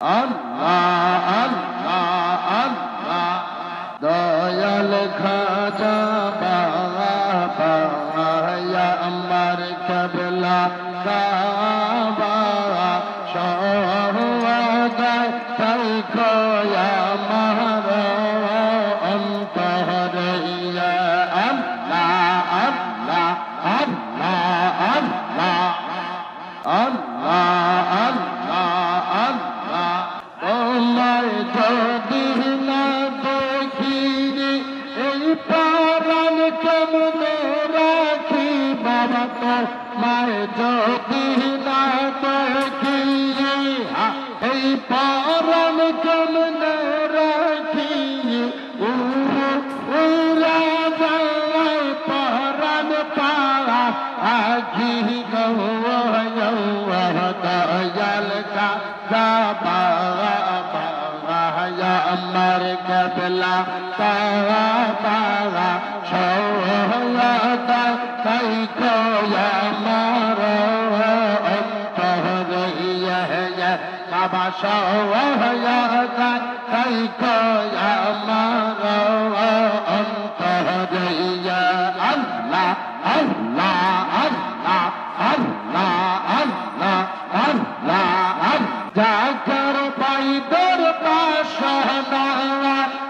আল্লাহ আল্লাহ আল্লাহ দয়াল খাজা বাবা ইয়া আমার কিবলা কাবা সওয়াদা তাইকো আমার অন্তর ইয়া আল্লাহ আল্লাহ আল্লাহ আল্লাহ আল্লাহ আল্লাহ আল্লাহ তোমায় যদি না দেখি এই প্রাণ কেমনে রাখি বাবা তোমায় যদি না দেখি এই প্রাণ কেমনে রাখি উড়া যায় প্রাণ পাওয়া আখি দয়াল কাবা আমার কিবলা কাবা সওয়াদা তাইকো আমার অন্তর ইয়া কাবা সওয়াদা তাইকো আমার অন্তর ইয়া আল্লাহ আল্লাহ আল্লাহ আল্লাহ আল্লাহ আল্লাহ জাগর পাইদর পাশনা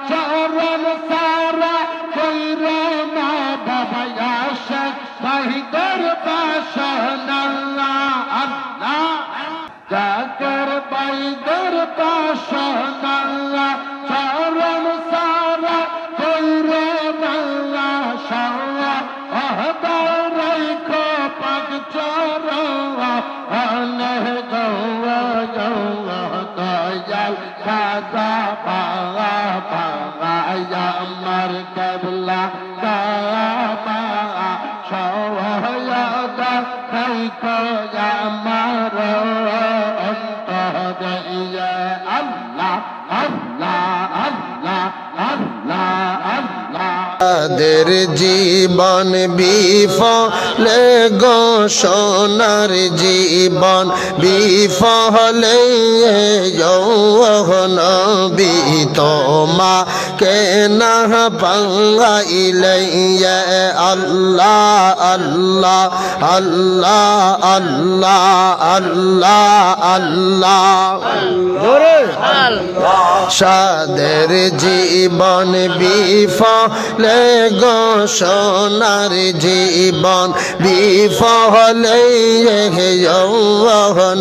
চরণ সারা কইরে না বাবা আশিক পাইদর পাশনা আল্লাহ জাগর পাইদর পাশনা চরণ সারা কইরে না শাওয়া আহদার রাইখো পাক চরণ আনে দয়াল খাজা বাবা আমার কিবলা কাবা সওয়াদা তাইকো আমার অন্তর ইয়া আল্লাহ আল্লাহ আল্লাহ আল্লাহ আল্লাহ তাদের জীবন বিফলে গো সোনার জীবন বিফলে নবী তোমাকে না পাইলে আল্লাহ আল্লাহ আল্লাহ আল্লাহ আল্লাহ আল্লাহ সাদের জীবন বিফলে গো সোনার জীবন বিফলে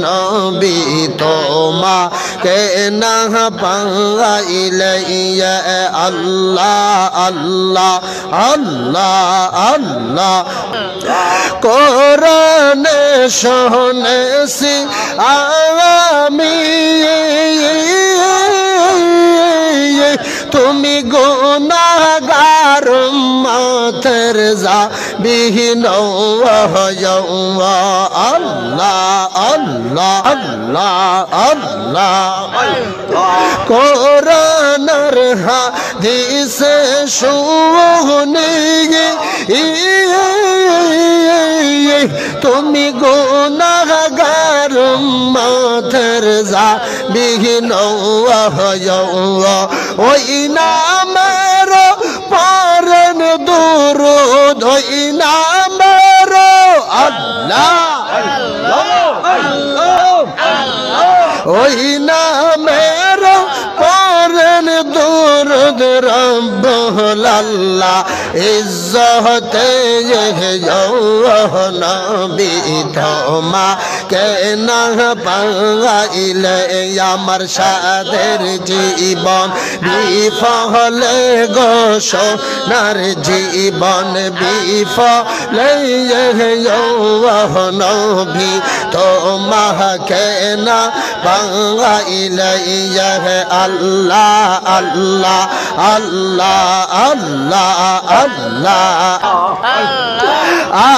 নবী তোমাকে না পাইলে আল্লাহ আল্লাহ আল্লাহ আল্লাহ কোরআনে শুনেছি আমি তুমি গুনাহগার উম্মতের যাবিহীন আল্লাহ আল্লাহ আল্লাহ আল্লাহ কোরআনের হাদিসে শুনি তুমি গুনাহগার উম্মতের যাবিহীন ওই নামের পরন দুরূদ ওই নামের আল্লাহ ওই নামের পরন দুরূদ রব্বুল আল্লাহ ইজ্জতে নবী তোমাকে না পাইলে আমার সাদের জীবন বিফলে গো সোনার জীবন বিফলে নবী তোমাকে না পাইলে আল্লাহ আল্লাহ আল্লাহ আল্লাহ আল্লাহ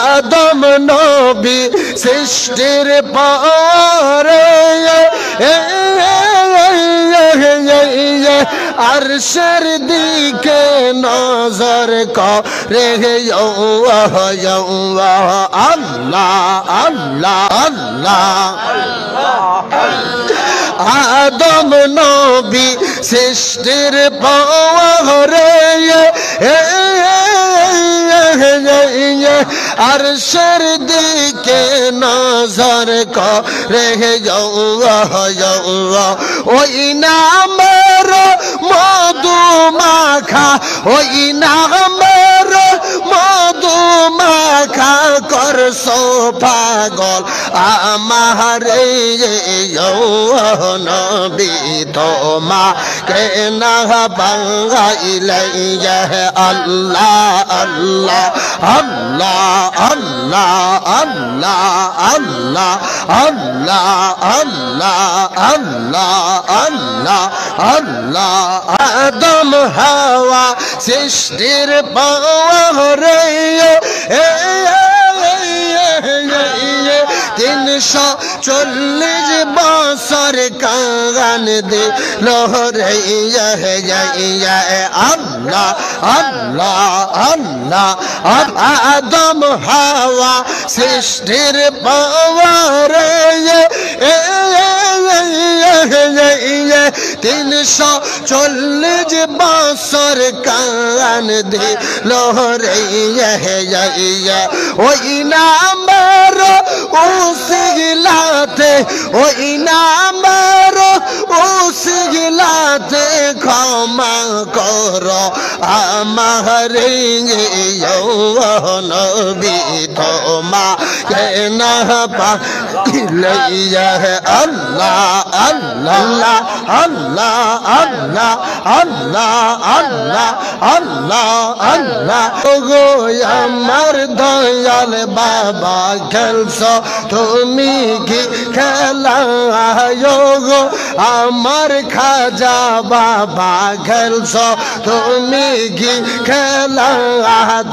আদম নবী সৃষ্টির পরে আরশের দিকে নজর করে আল্লাহ আল্লাহ আল্লাহ আদম নবী সৃষ্টির পাওয়ারে আরশের দিকে নজর করে ওই নামের মধু মাখা ওই নামের মধু মাখা করছো পাগল আমার নবী তোমাকে না বাঙাইলে আল্লাহ আল্লাহ আল্লাহ আল্লাহ আল্লাহ আল্লাহ আল্লাহ আল্লাহ আল্লাহ আল্লাহ আল্লাহ আদম হাওয়া সৃষ্টির পাওয়ারে 340 বছর কান দে লোহরে আল্লাহ আল্লাহ আল্লাহ আদম হাওয়া সৃষ্টির পাওয়ারে 340 বছর কান দে লোহরে ওই নামের উসিলাতে ওই নামের উসিলাতে ক্ষমা করো আমার নবী তোমাকে না পাইলে আল্লাহ আল্লাহ আল্লাহ আল্লাহ আল্লাহ আল্লাহ আল্লাহ আল্লাহ গো আমার দয়াল বাবা খেলছো তুমি কি খেলা গো আমার খাজা বাবা খেলছো তুমি কি খেলা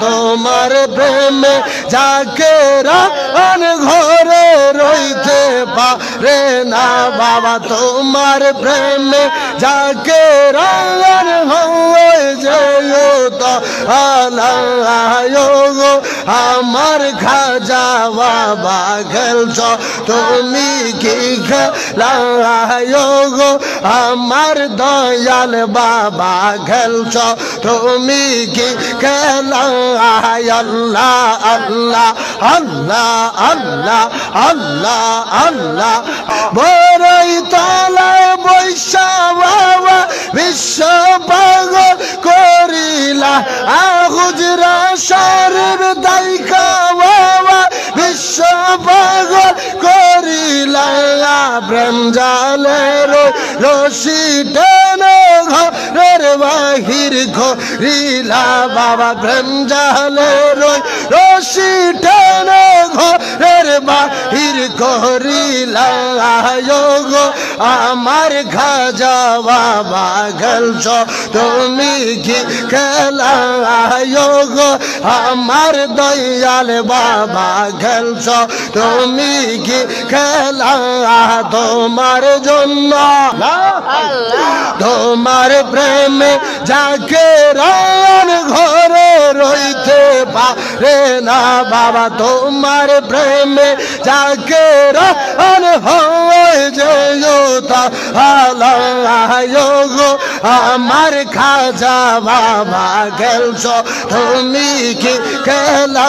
তোমার প্রেমে যাকে রান ঘরে রইতে পারে না বাবা তোমার প্রেমে যাকে রান হয়ে যেও তো গো আমার খাজা বাবা খেলছো তুমি কি খেলা গো আমার দয়াল বাবা খেলছো তুমি কি খেলা আল্লাহ আল্লাহ আল্লাহ আল্লাহ আল্লাহ আল্লাহ বড়ই তলায় বৈশা বাবা বিশ্ব পাগল করিলা হুজরা শরীর দাইকা বাবা বিশ্ব পাগল করিলা প্রেম জালের রশি টেনে ঘরের বাহির ঘরিলা বাবা প্রেম জালের রশি টেনে ঘরের বাহির ঘরিলা গো আমার খাজা বাবা খেলছো তুমি কি খেলা গো আমার দয়াল বাবা খেলছো তুমি কি খেলা তোমার জন্য তোমার প্রেমে যাকে রান ঘরে রইতে পারে না বাবা তোমার প্রেমে যাকে রান হয়ে যেও তা গো আমার খাজা বাবা খেলছো তুমি কি খেলা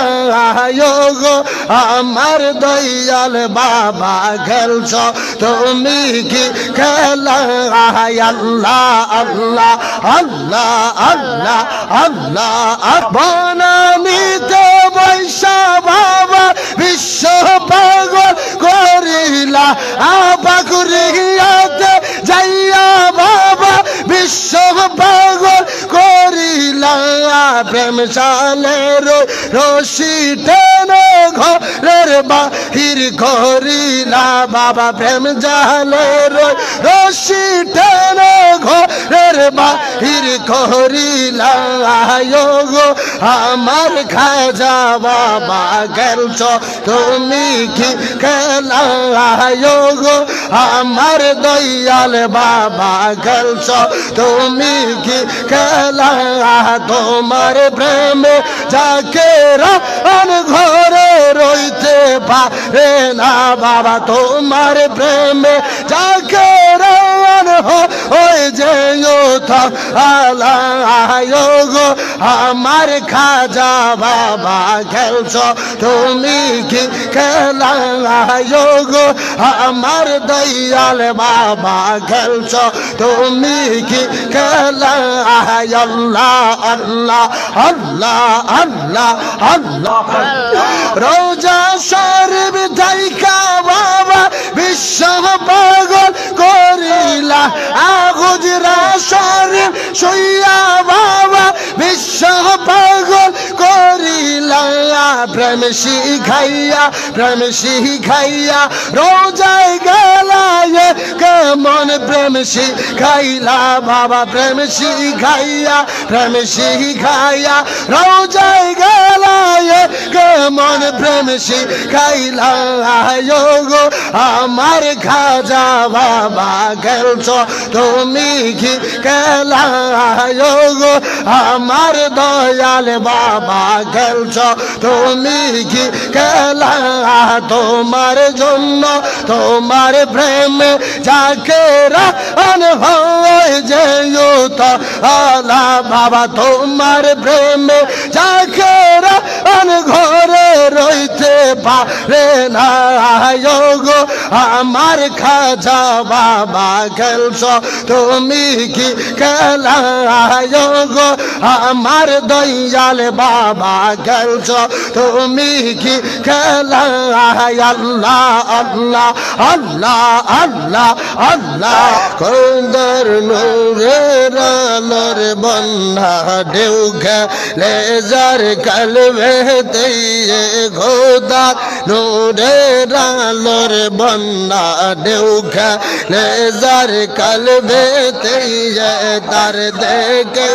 গো আমার দয়াল বাবা খেলছো তুমি কি খেলা আল্লাহ আল্লাহ আল্লাহ আল্লাহ আল্লাহ বনানীতে বৈশা বাবা বিশ্ব পাগল করিলা বাকুরিয়াতে যাইয়া বাবা বিশ্ব পাগল করিলা প্রেম সালের রশি টেনে ঘরের বাহির ঘরিলা বাবা প্রেম জালের রশি টেনে ঘরের বাহির ঘরিলা গো আমার খাজা বাবা খেলছো তুমি কি খেলা গো আমার দয়াল বাবা খেলছো তুমি কি খেলা তোমার প্রেমে যাকে রান ঘরে রইতে পারে না বাবা তোমার প্রেমে যাকে রান হয়ে যেও তো আলায়গো আমার খাজা বাবা খেলছো তুমি কি খেলায়গো আমার দয়াল বাবা খেলছো তুমি কি খেলা আল্লাহ আল্লাহ আল্লাহ আল্লাহ আল্লাহ রোজা শরীফ দেখা বাবা বিশ্ব পাগল করিলা গুজরা শরীফ শুইয়া বাবা বিশ্ব পাগল করিলা প্রেম শিখাইয়া রোজায় গেলায় কেমন প্রেম শিখাইলা বাবা প্রেম শিখাইয়া রোজায় গেলায় কেমন প্রেম শিখাইলা গো আমার খাজা বাবা খেলছো তুমি কি খেলা গো আমার দয়াল বাবা খেলছো তুমি কি খেলা তোমার জন্য তোমার প্রেম যাকে রান হয় যেও তো আলা বাবা তোমার প্রেম যাকে রান ঘরে রইতে পারে না গো আমার খাজা বাবা খেলছো তুমি কি খেলা গো আমার দয়াল বাবা খেলছো তুমি কি খেলা আল্লাহ আল্লাহ আল্লাহ আল্লাহ আল্লাহ কন্দর নূরের আলোর বন্ধা ঢেউ খেলে যার কলবে দিয়ে খোদা নূরের আলোর বন্ধা ঢেউ খেলে যার কলবে দিয়ে তার দেখে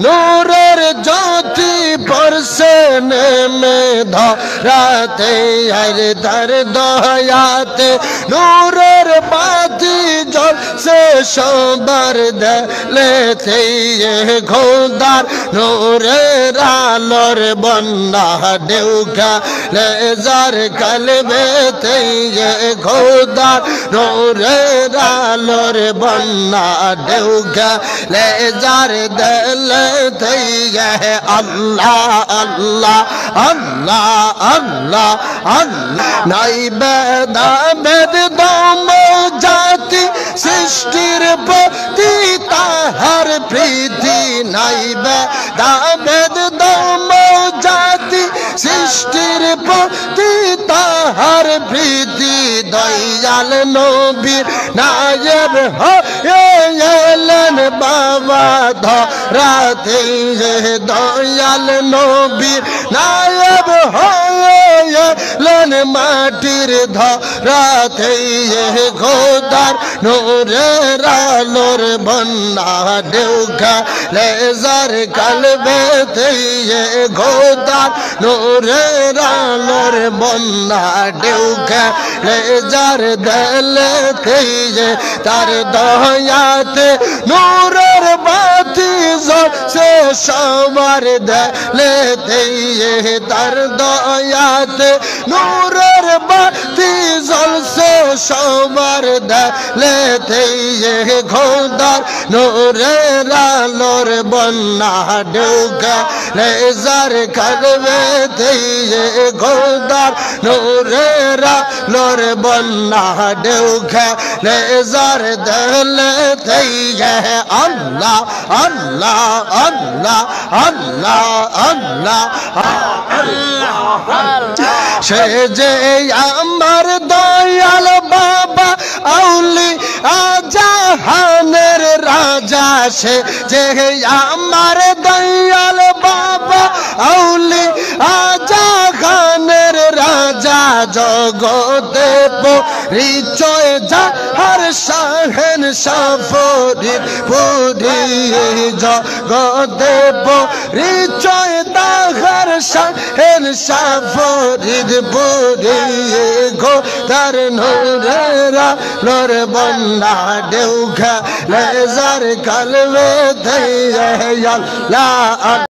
নূরের জ্যোতি পরশে নেমে ধরাতে আর তার দয়াতে নূরের বাতি জ্বলছে সবার দেলেতে খোদার নূরের আলোর বন্যা ঢেউ খেলে যার কলবেতে খোদার নূরের আলোর বন্যা ঢেউ খেলে যার দেলেতে আল্লাহ আল্লাহ আল্লাহ আল্লাহ আল্লাহ নাই বেদা বেদ দম জাতি সৃষ্টির প্রতি তাহার প্রীতি নাই বেদা বেদ দম জাতি সৃষ্টির প্রতি তাহার প্রীতি দয়াল নবীর নায়েব হলেন বাবা ধরাতে দয়াল নবীর নায়েব হলেন মাটির ধরাতে খোদার নূরের আলোর বন্যা ঢেউ খেলে যার কলবেতে খোদার নূরের আলোর বন্যা ঢেউ খেলে যার দেলেতে তার দয়াতে নূরের বাতি জ্বলছে সবার দেলেতে তার দয়াতে নূরের বাতি জ্বলছে সবার দেলেতে খোদার নূরের আলোর বন্যা ঢেউ খেলে যার কলবেতে খোদার নূরের আলোর বন্যা ঢেউ খেলে যার দেলেতে আল্লাহ আল্লাহ আল্লাহ আল্লাহ আল্লাহ সে যে আমার দয়াল বাবা আউলি জাহানের রাজা সে যে আমার দয়াল বাবা আউলি জাহানের রাজা জগতে পরিচয় যাহার শাহেন সাফরিদ পুরি জগতে পরিচয় তাহার শাহেন সাফরিদ পুরি গো তার নূরের আলোর বন্যা ঢেউ খেলে যার কলবেতে আল্লাহ